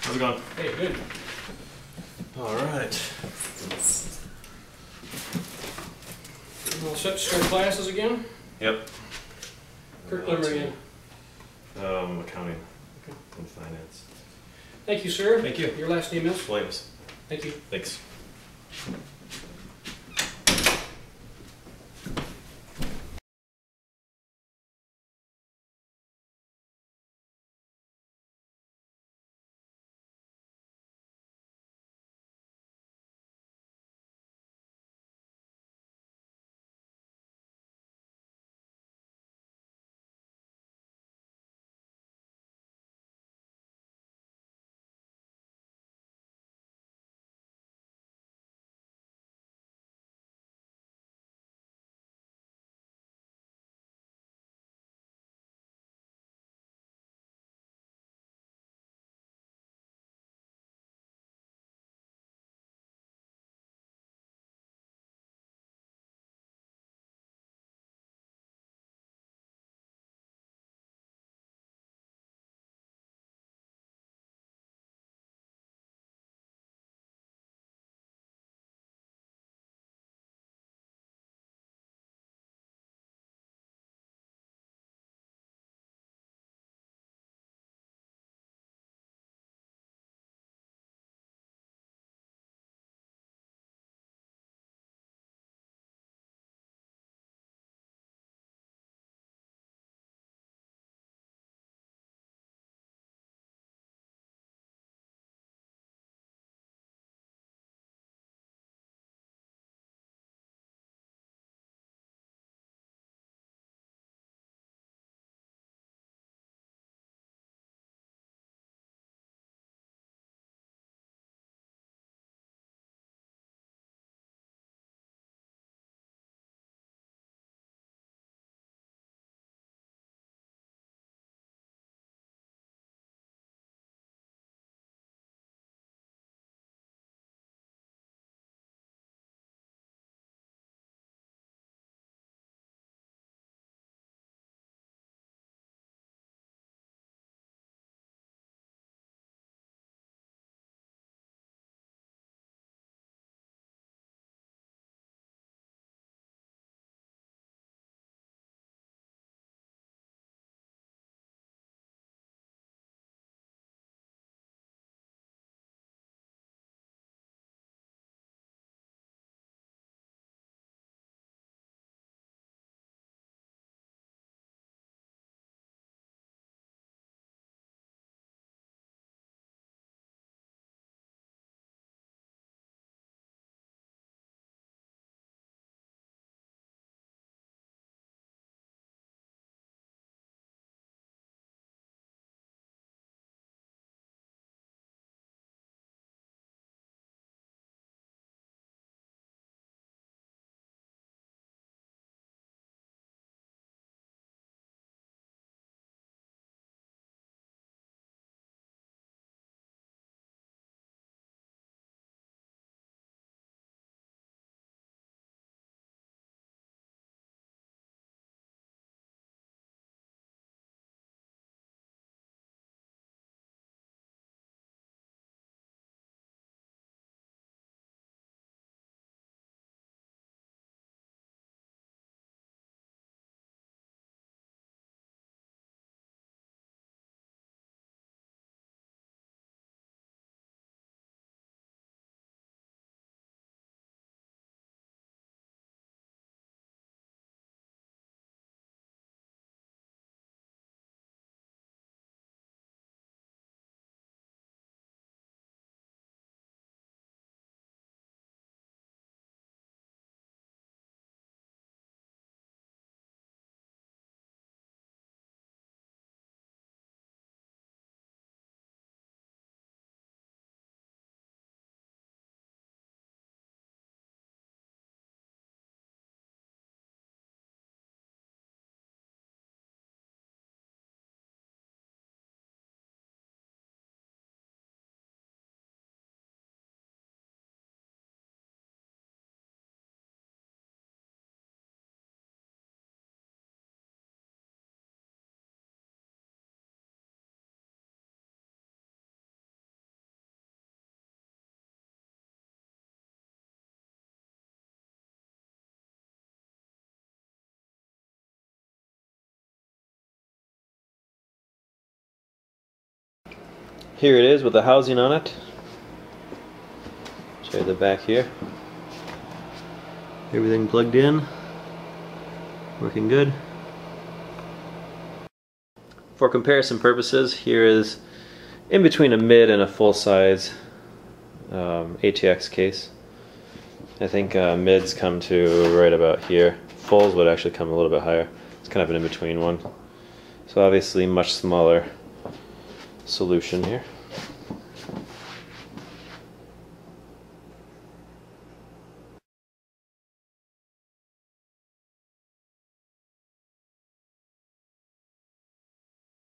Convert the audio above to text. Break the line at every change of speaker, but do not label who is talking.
How's it going?
Hey, good.
All right.
All set to start classes again?
Yep.
Curriculum again.
Accounting
Okay.
and finance.
Thank you, sir.
Thank you.
Your last name is?
Williams.
Thank you.
Thanks.
Here it is with the housing on it. Show you the back here. Everything plugged in. Working good. For comparison purposes, here is in between a mid and a full size ATX case. I think mids come to right about here. Fulls would actually come a little bit higher. It's kind of an in-between one. So obviously much smaller solution here.